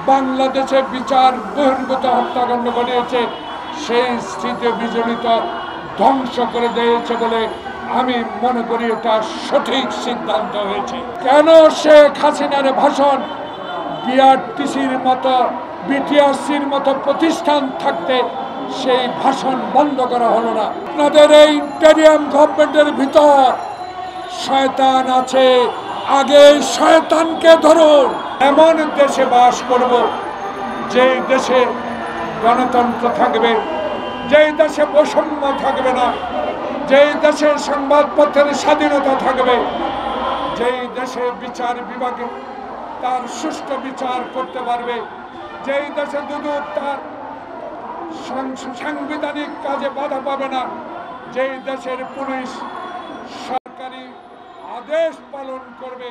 বাংলাদেশে বিচার বহির্ভূত হত্যাকাণ্ড ঘটিয়েছে, সেই স্মৃতি বিজড়িত ধ্বংস করে দিয়েছে বলে আমি মনে করি এটা সঠিক সিদ্ধান্ত হয়েছে। কেন শেখ হাসিনার ভাষণ বিআরটিসির মতো বিটিআরসির মতো প্রতিষ্ঠান থাকতে সেই ভাষণ বন্ধ করা হলো না? আপনাদের এই ইন্টেরিয়াম গভর্নমেন্টের ভিতর শয়তান আছে, আগে শয়তানকে ধরুন। এমন দেশে বাস করব যে দেশে গণতন্ত্র থাকবে, যেই দেশে বৈষম্য থাকবে না, যেই দেশে সংবাদপত্রের স্বাধীনতা থাকবে, যেই দেশে বিচার বিভাগে তার সুষ্ঠু বিচার করতে পারবে, যেই দেশে দুদক তার সাংবিধানিক কাজে বাধা পাবে না, যেই দেশের পুলিশ সরকারি আদেশ পালন করবে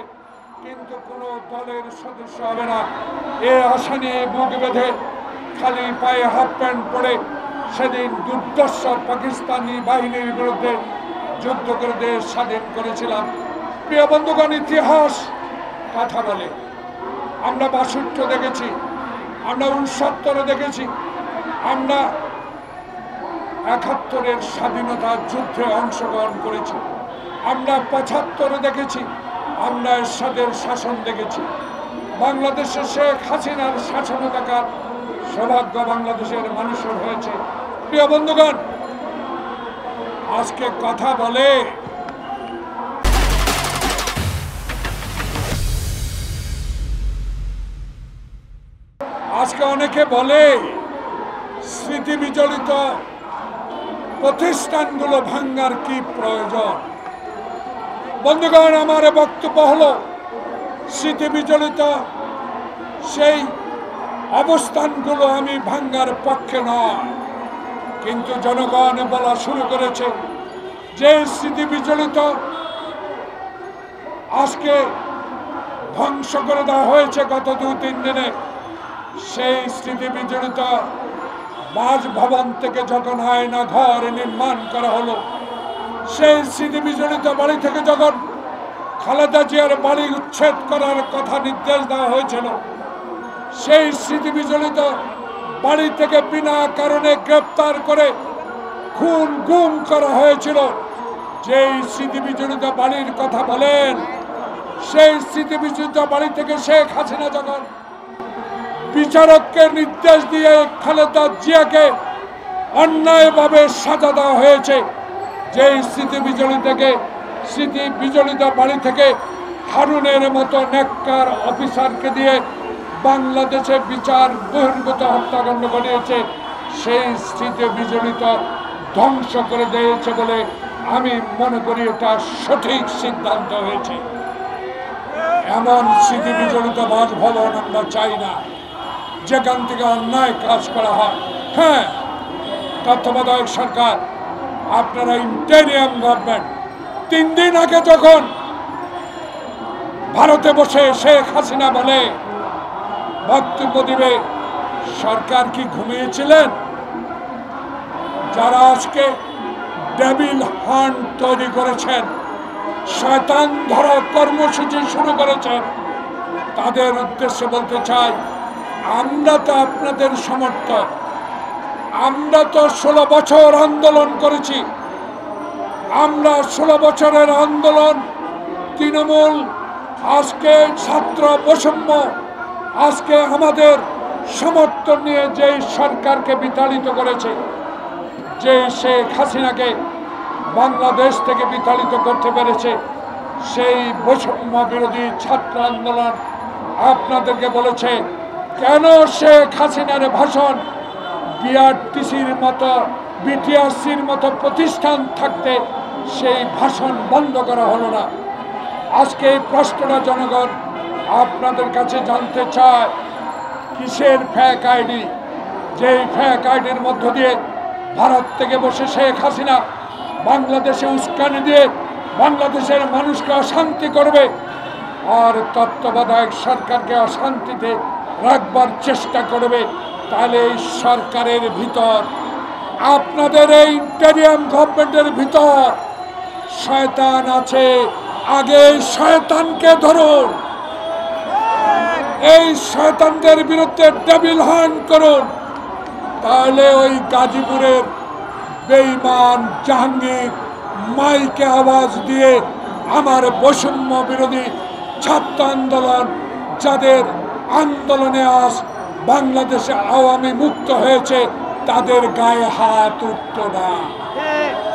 কিন্তু কোনো দলের সদস্য হবে না। এ আশা নিয়ে বুক বেঁধে খালি পায়ে হাফ প্যান্ট পরে সেদিন দুর্দর্শ পাকিস্তানি বাহিনীর বিরুদ্ধে যুদ্ধ করে দেশ স্বাধীন করেছিলাম। প্রিয় বন্ধুগণ, ইতিহাস কথা বলে। আমরা ৬২ দেখেছি, আমরা ৬৯ দেখেছি, আমরা ৭১-এর স্বাধীনতা যুদ্ধে অংশগ্রহণ করেছি, আমরা ৭৫ দেখেছি, আমরা এরশাদের শাসন দেখেছি। বাংলাদেশে শেখ হাসিনার শাসনে থাকার সৌভাগ্য বাংলাদেশের মানুষের হয়েছে। প্রিয় বন্ধুগণ, আজকে কথা বলে আজকে অনেকে বলে স্মৃতি বিজড়িত প্রতিষ্ঠানগুলো ভাঙ্গার কি প্রয়োজন? বন্ধুগণ, আমার বক্তব্য হলো স্মৃতি বিজড়িত সেই অবস্থানগুলো আমি ভাঙ্গার পক্ষে নয়, কিন্তু জনগণ বলা শুরু করেছে যে স্মৃতি বিজড়িত আজকে ধ্বংস করে দেওয়া হয়েছে গত ২-৩ দিনে। সেই স্মৃতি বিজড়িত বাসভবন থেকে যখন আয়না ঘর নির্মাণ করা হলো, সেই স্মৃতি বিজড়িত বাড়ি থেকে যখন খালেদা জিয়ার বাড়ি উচ্ছেদ করার কথা নির্দেশ দেওয়া হয়েছিল, সেই স্মৃতি বিজড়িত বাড়ি থেকে বিনা কারণে গ্রেপ্তার করে খুন গুম করা হয়েছিল, যেই স্মৃতি বিজড়িত বাড়ির কথা বলেন, সেই স্মৃতি বিজড়িত বাড়ি থেকে শেখ হাসিনা যখন বিচারককে নির্দেশ দিয়ে খালেদা জিয়াকে অন্যায়ভাবে সাজা দেওয়া হয়েছে, যেই স্মৃতি বিজড়িত বাড়ি থেকে হারুনের মতো নেককার অফিসারকে দিয়ে বাংলাদেশে বিচার বহির্ভূত হত্যাকাণ্ড ঘটিয়েছে, সেই স্মৃতি বিজড়িত ধ্বংস করে দিয়েছে বলে আমি মনে করি এটা সঠিক সিদ্ধান্ত হয়েছে। এমন স্মৃতি বিজড়িত বাসভবন আমরা চাই না যেখান থেকে অন্যায় কাজ করা হয়। হ্যাঁ, তত্ত্বাবধায়ক সরকার, আপনারা ইন্টেরিয়াম গভর্নমেন্ট ৩ দিন আগে যখন ভারতে বসে শেখ হাসিনা বলে বক্তব্য দিবে, সরকার কি ঘুমিয়েছিলেন? যারা আজকে ডেভিল হান্ট তৈরি করেছেন, শয়তান ধরা কর্মসূচি শুরু করেছেন, তাদের উদ্দেশ্যে বলতে চাই, আমরা তো আপনাদের সমর্থক। আমরা তো 16 বছর আন্দোলন করেছি। আমরা 16 বছরের আন্দোলন, তৃণমূল, আজকে ছাত্র বৈষম্য, আজকে আমাদের সমর্থন নিয়ে যেই সরকারকে বিতাড়িত করেছে, যে শেখ হাসিনাকে বাংলাদেশ থেকে বিতাড়িত করতে পেরেছে, সেই বৈষম্য বিরোধী ছাত্র আন্দোলন আপনাদেরকে বলেছে কেন শেখ হাসিনার ভাষণ বিআরটিসির মতো বিটিআরসির মতো প্রতিষ্ঠান থাকতে সেই ভাষণ বন্ধ করা হলো না? আজকে এই প্রশ্নটা জনগণ আপনাদের কাছে জানতে চায়, কিসের ফেক আইডি? যেই ফেক আইডির মধ্য দিয়ে ভারত থেকে বসে শেখ হাসিনা বাংলাদেশে উস্কানি দিয়ে বাংলাদেশের মানুষকে অশান্তি করবে আর তত্ত্বাবধায়ক সরকারকে অশান্তিতে রাখবার চেষ্টা করবে। তাহলে এই সরকারের ভিতর, আপনাদের এই ইন্টেরিয়াম গভর্নমেন্টের ভিতর শয়তান আছে, আগে শয়তানকে ধরুন। এই শয়তানদের বিরুদ্ধে ডেভিল হান্ট করুন, তাহলে ওই গাজীপুরের বেঈমান জাহাঙ্গীর মাইকে আওয়াজ দিয়ে আমার বৈষম্য বিরোধী ছাত্র আন্দোলন, যাদের আন্দোলনে আজ বাংলাদেশে আওয়ামী মুক্ত হয়েছে, তাদের গায়ে হাত উঠত না।